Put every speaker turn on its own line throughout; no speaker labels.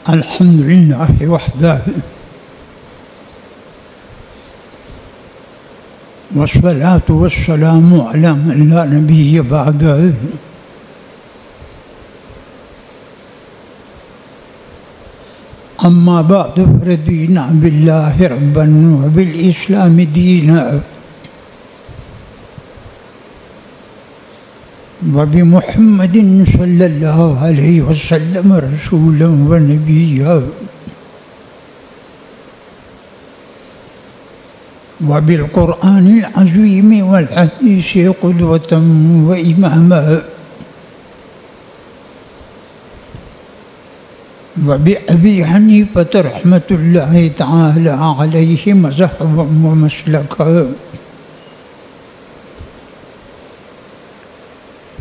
अल्हम्दुलिल्लाह वहदह वस्सलातु वस्सलामु अला मन ला नबिय्य बअदह। अम्मा बअद फरदीना बिल्लाहि रब्बन व बिल इस्लामि दीना व बि मुहम्मदिन सल्लल्लाहु अलैहि वसल्लम रसूलन व नबिय्या व बिल कुरआनिल अज़ीम वल हदीस क़ुदवतन व इमामा व बि अबी हनीफ़त रहमतुल्लाहि तआला अलैहि मज़हबन व मसलका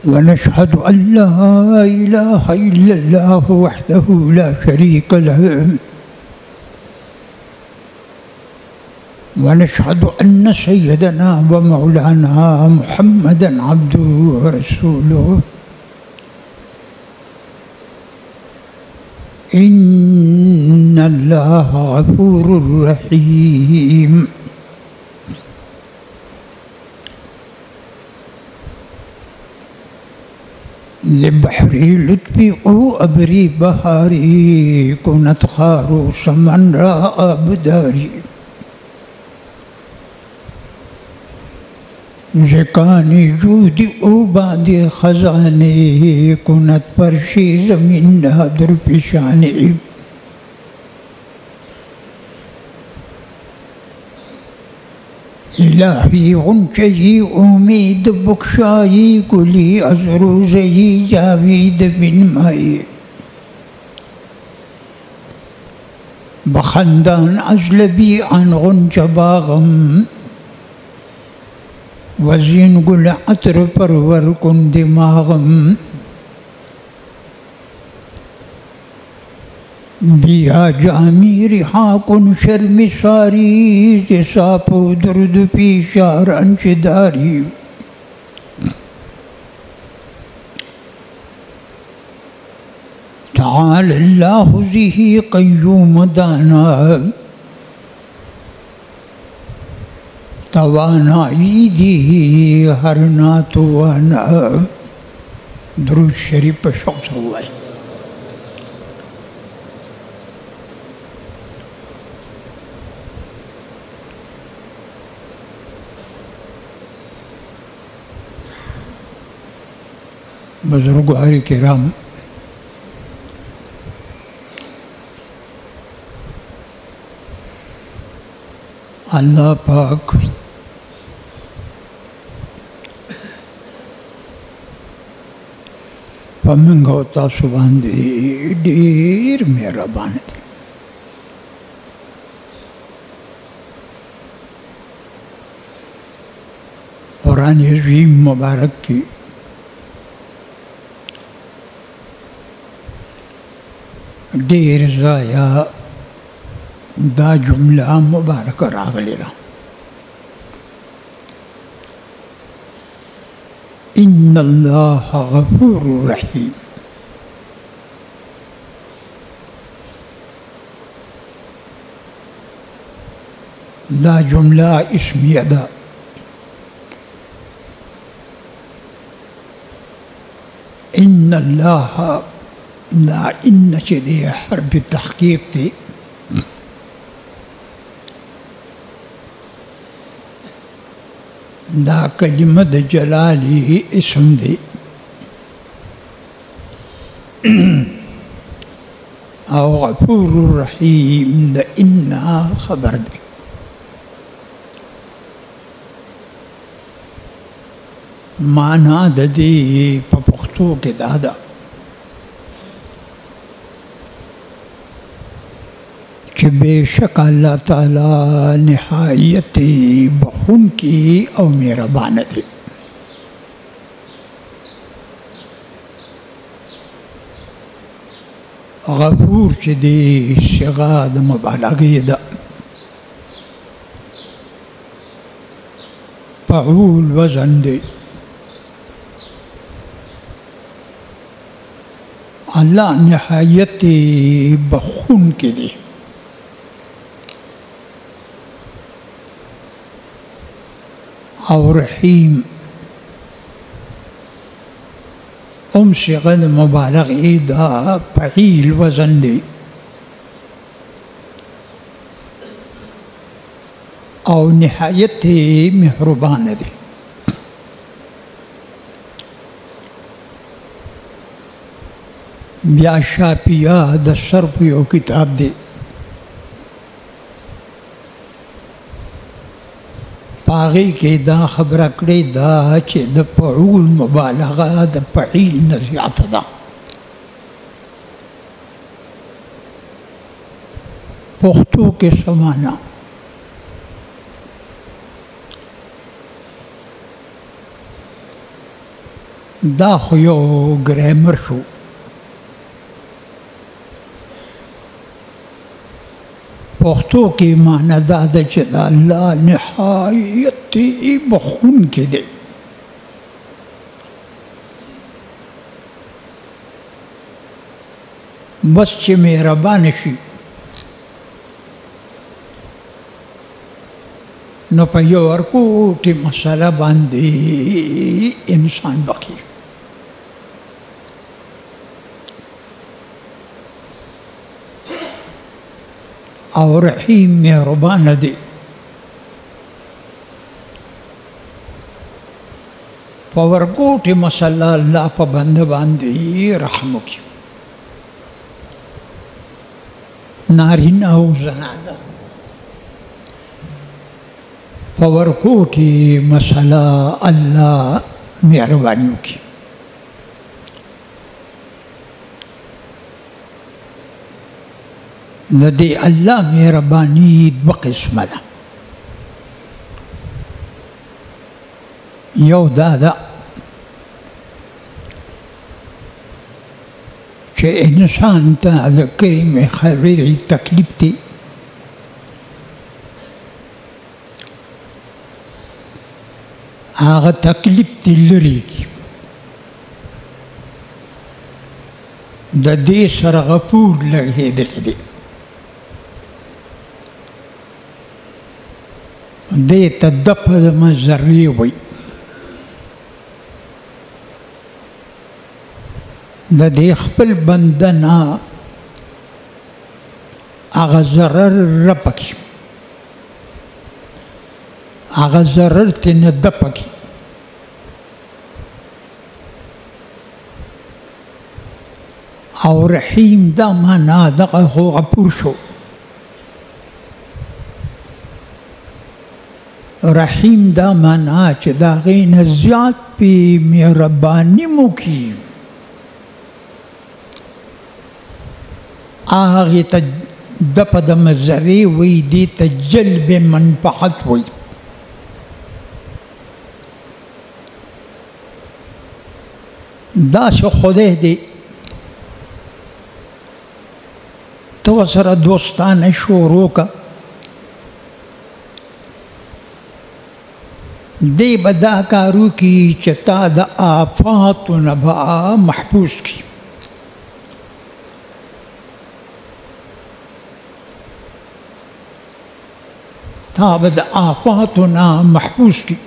व नशहदु अल्ला इलाहा इल्लल्लाहु वहदहु ला शरीक लहु व नशहदु अन्न सय्यदना व मौलाना मुहम्मदन अब्दुहु व रसूलुहु। इन्नल्लाह गफूरुर रहीम। लिबहरी लुत्फ़ी ओ अबरी बहारी कुनत खारो समन रा आबदारी ज़कानी जूदी ओ बादे ख़ज़ाने कुनत परशी ज़मीन नादर पेशाने इलाही गुंचही उम्मीद बख्शाई कुली अज़रूज़ही जावीद बिन माई बखंदान अजलबी अन गुंच बागम वज़ीन गुल अतर परवर कुन दिमागम बिया जामी रिहा कुन शर्मी सारी से सापो दर्द पीशार अंशदारी ताल अल्लाहु ज़िही क़य्यूम दाना तवानाई दी हर नातवाना। दुरूद शरीफ पर शौक़ हुआ है। बुज़ुर्गान किराम, अल्लाह पाक पमंगोता सुभान दी ढेर मेहरबान थी। कुरान अज़ीम मुबारक की ढेर ज़ाया दा जुमला मुबारक रागले रहा। इन्नल्लाह गफूरुर रहीम। दा जुमला इस्मिया दा इन्नल्लाह ला इन से दे हर्फ तहक़ीक़ थी। दा कलिमत जलाली इसम दे और गफूरुर रहीम द इन्ना खबर दे। माना दे पपुख्तो के दादा कि बेशक अल्लाह ताला निहायत बखुन की और मेहरबान थी। गफूर से दे शगाद मुबालगे दा फ़ऊल वज़न दे الله نهایت بخون کې دی. او رحیم صيغه مبالغه دا فعیل وزن دی. او نهایت مهربان دی. بیا شاپیہ د صرف یو کتاب دی. پاغی کې دا خبره کړې دا چې د فعول مبالغه د فعیل نه زیاته ده. پښتو کې سمانا دا خو یو ګرامر شو. پښتو کې معنی دا ده چې د الله نهایت بخښونکی دی. بس چې مهربان شي نو په یو ورکوټې مسله باندې انسان بخي. او رحیم مهربان دی. په ورکوټې مسله الله په بنده باندې رحم وکړي. نارینه او زنانه په ورکوټې مسله الله مهرباني وکړي. نو دی الله مهرباني دوه قسمه ده. یو دا ده چې انسان ته د کلمې خبرې تکلیف دی. هغه تکلیف دې لرې کړي. د دې سره غفور لګېدلی دی. دې ته دفع د مضرې وایي. د دې خپل بنده نه هغه ضرر رفع کړي. هغه ضرر ترې نه دفع کړي. او رحیم دا معنا دغه خو غفور شو. رحیم دا معنا چې د هغې نه زیات پې مهرباني مو کړي. هغې ته دفع د مضرې وایي. دې ته جلب منفعت وایي. داسې خدای دی ته ورسره دوستانه شروع کړه. دی به دا کار وکړي چې تا د آفاتو نه به محفوظ کړي. تا به د آفاتو نه محفوظ کړي.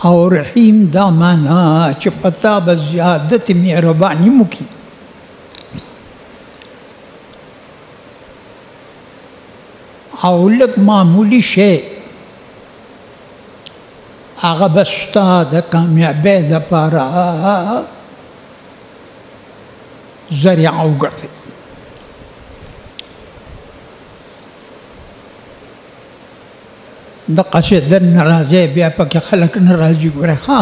او رحیم دا معنا چې پتا به زیادت مهرباني مو کړي. او لږ معمولی شی هغه به ستا د کامیابۍ دپاره ذریعه وګرځي. دقسې دننه راځئ بیا پکې خلک نه راځي. ګورئ ښه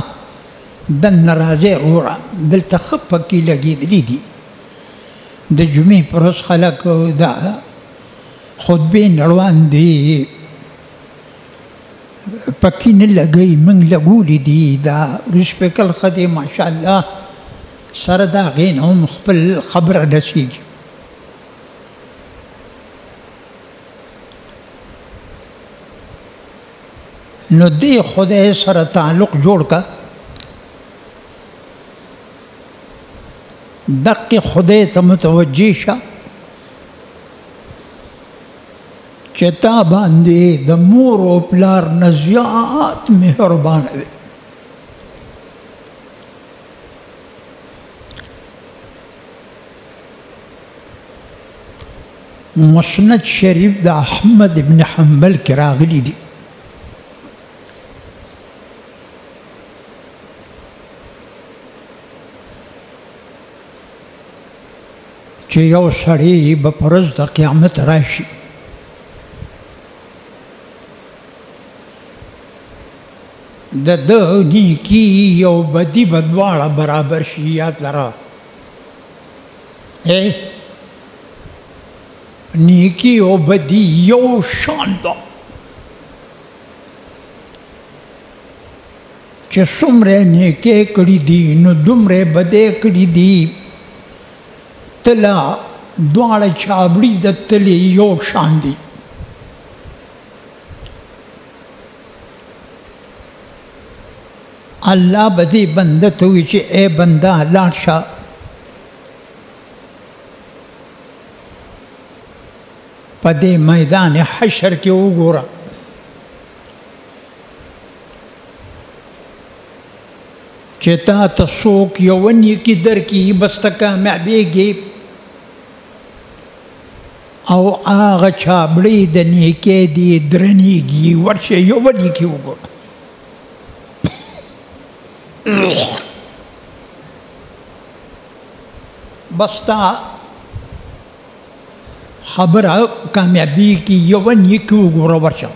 دننه راځئ وروره دلته ښه پکې لګېدلي دي. د جمعې پر ورځ خلک دا خطبې روان دي پکې نه لګوي. موږ لګولي دي. دا رسپیکل ښه دی ماشاءالله. سره د هغې نه هم خپل خبره رسېږي. نو دې خدای سره تعلق جوړ کا دقه خدای ته متوجه شه چې تا باندې د مور او پلار نه زیات مهربان دی. مسند شریف د احمد ابن حنبل کې راغلی دی چې یو سړی به په ورځ د قیامت راشي د ده نیکي او بدي به دواړه برابر شي. یاد لره نیکی او بدی یو شان ده چې څومره نیکي کړي دي نو دومره بدې کړي دي. تله دواړه چابړي د تلې یو شان دي. الله به دې بنده ته وایي چې ای بنده لاړ شه په دې میدان حشر کې وګوره چې تا ته څوک یو نیکي درکړي بس ته کامیابېږي او هغه چابړې د نیکۍ دي درنېږي. ورشه یو نیکي وګوره بس تا خبره کامیابی کی یو نیکی وګوره ورشه.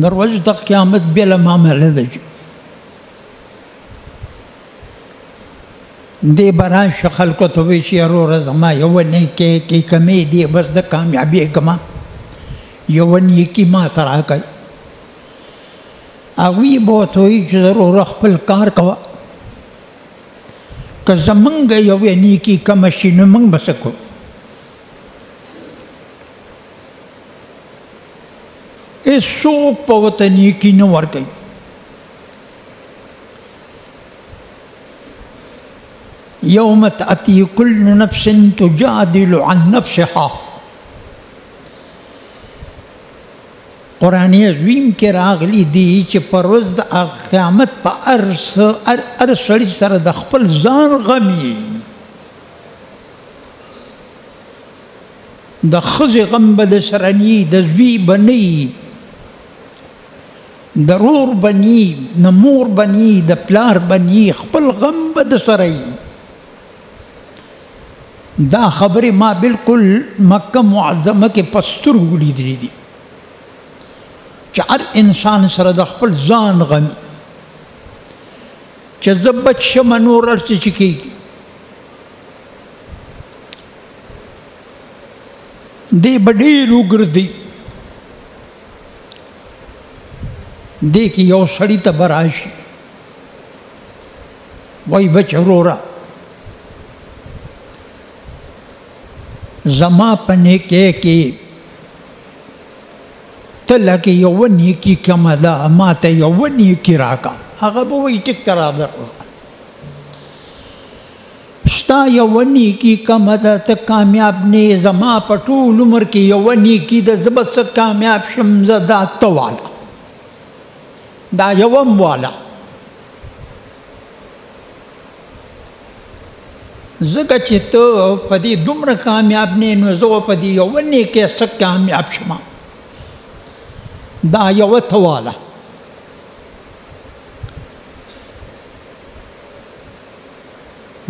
د ورځې د قیامت بېله معامله ده چې دې به راشه خلکو ته وایي چې وروره زما یوه نیکۍ کې کمې دي بس د کامیابېږم یوه نیکي ما ته راکړئ. هغوی به ورته وایي چې وروره خپل کار کوه که زمونږ یوې نیکي کمه شي نو موږ به څه کوو. هېڅوک به ورته نیکي نه ورکوي. یوم تأتی کل نفس تجادل عن نفسها. قرآن عظیم کې راغلی دی چې پر ورځ د قیامت په هر سړي سره د خپل ځان غمي. د ښځې غم به د سره ني د زوی به نه وي د رور به ني نه مور به ني د پلار به ني خپل غم به د سره وي. دا خبرې ما بالکل مکه معظمه کې په سترګو لیدلې دي چې هر انسان سره د خپل ځان غمي چې زه بچ شم نور هر څه چې کېږي. دې به ډېر وګرځي. دې کې یو سړي ته به راشي وایي بچ وروره زما په نیکۍ کې ته لکه یوه نیکي کمه ده ما ته یوه نیکي راکړه. هغه به وایي ټیک ته راځه ستا یوه نیکي کمه ده ته کامیاب نه یې. زما په ټول عمر کې یوه نیکي ده زه به څه کامیاب شم. زه دا ته واله دا یوم واله ځکه چې ته په دې دومره کامیاب نه نو زه په دې یوه نیکۍ څه کامیاب شم. دا یوه ته واله.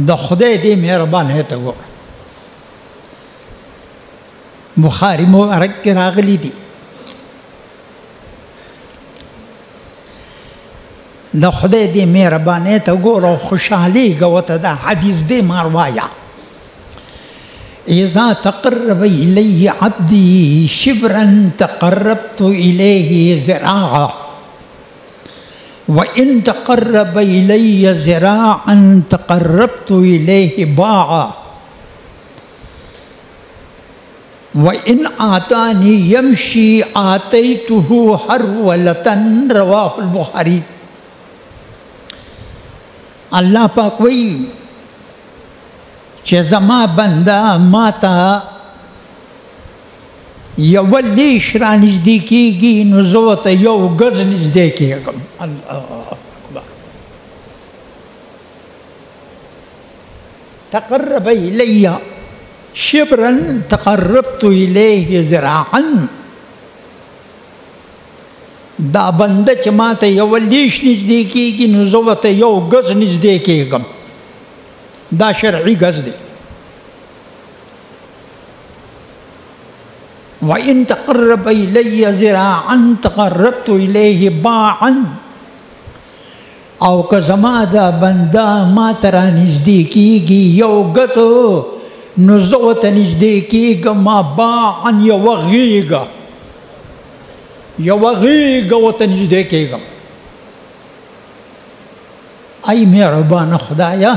د خدای دې مهربانۍ ته وګوره. بخاري مبارک کې راغلی دي د خدای دې مهربانۍ ته وګوره او خوشحالېږه ورته دا حدیث دې ما ووایه. اذا تقرب الی عبدی شبرا تقربت الیه ذراعا وان تقرب الی ذراعا تقربت الیه باعا. وَإِنْ آتَانِي يَمْشِي آتَيْتُهُ هَرْوَلَةً رواہ البخاری۔ اللہ پاک وی چې زما بنده ماتا یو لیش را نږدې کېږي نو زه ورته یو ګز نږدې کېږم. الله اکبر. تقرب الی شبرا تقربت الیه ذراعا. دا بنده چې ماته یو لیش نږدې کېږي نو زه ورته یو ګز نږدې کېږم. دا شرعي ګز دی. وَإِن تَقَرَّبَ إِلَيَّ ذِرَاعًا تَقَرَّبْتُ إِلَيْهِ بَاعًا. او که زما دا بنده ما ته را نږدې کېږي یو ګز نو زه ورته نږدې کېږم باعًا یوه غېږه ورته نږدې کېږم. ای مهربانه خدایه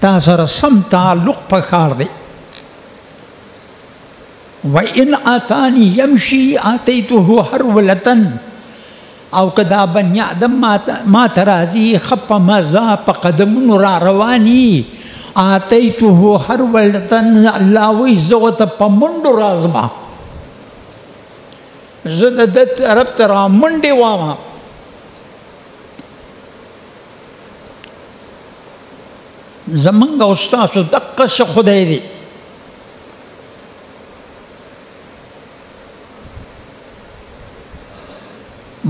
تا سره سم تعلق پکار دی. وَإِنْ آتَانِي يَمْشِي آتَيْتُهُ هَرْوَلَةً. او که دا بنی آدم ما ته راځي ښه په مزه په قدمونو را رواني آتیته هرولة الله وی زه ورته په منډو راځم. زه د ده طرف ته را منډې وامه. زمونږ او ستاسو دقسې خدای دی.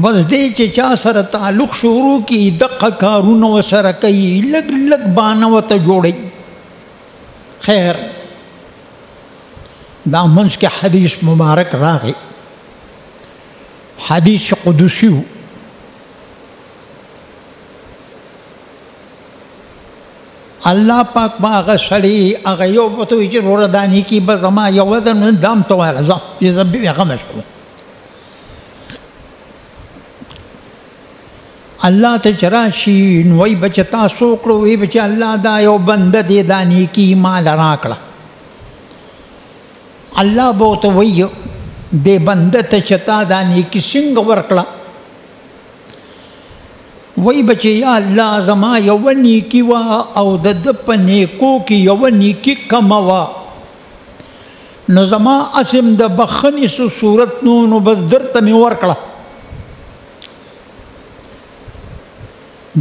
بس دی چې چا سره تعلق شروع کی دقه کارونه ورسره کوي لږ لږ بانه ورته جوړوي. خیر دا منځ کې حدیث مبارک راغی. حدیث قدسی و. الله پاک با هغه سړي هغه یو ورته وایي چې وروره دا نیکي به زما یوه ده نو دا هم ته ویله ځه زه بېغمه شوم. الله ته چې راشي نو وایي به چې تاسو وکړو وایي به چې الله دا یو بنده دی دا نیکي ما له راکړه. الله به ورته وایي دې بنده ته چې تا دا نیکي څنګه ورکړه؟ وایي به چې یا الله زما یوه نیکي وه او د ده په نیکو کې یوه نیکي کمه وه نو زما اسم د بخښنې څه صورت نو بس درته مې ورکړه.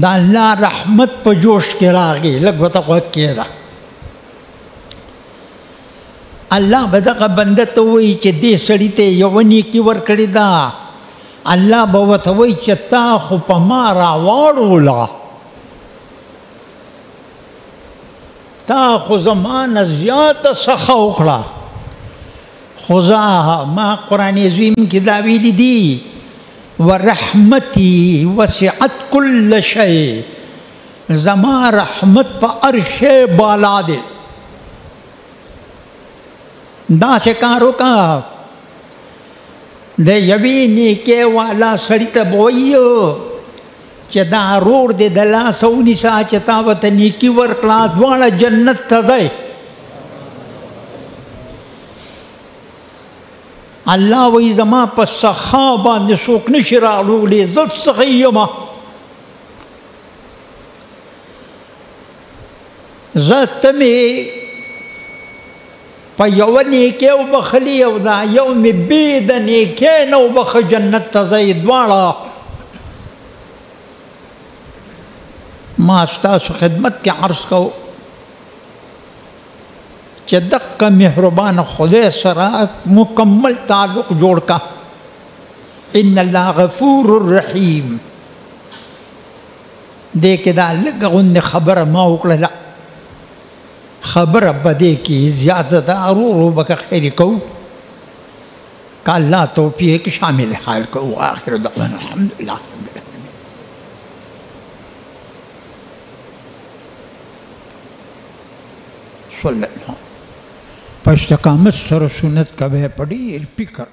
دا الله رحمت په جوش کې راغی لږ ورته غوږ کېږده. الله به دغه بنده ته وایي چې دې سړي ته یوه نیکي ورکړې ده. الله به ورته وایي چې تا خو په ما راواړوله تا خو زما نه زیاته سخه وکړه خو ما قرآن عظیم کې دا ویلي دي ورحمتي وسعت كل شيء. زما رحمت په هر شی بالا دی. داسې کار وکړه د یوې نیکۍ والا سړي ته به وایي چې دا رور دی د لاسه ونیسه چې تا ورته نیکي ورکړه دواړه جنت ته ځئ. الله وی زما په سخا باندې څوک نشي راغلولی زه سخي یمه. زه ته مې په یوه نیکۍ وبخلي او دا یو مې بې د نیکۍ نه وبخه جنت ته ځئ دواړه. ما ستاسو خدمت کې عرض کو چې دقه مهربان خدای سره مکمل تعلق جوړ کا. ان الله غفور رحیم. دې کې دا لږه غوندې خبره ما وکړله خبره به دې کې زیاده ده ورو ورو به که خیر کوو که الله توفیق شامل حال کوو. آخر دعوانا الحمدلله رب العالمین. صلی الله په استقامت سره سنت کا به په ډېر فکر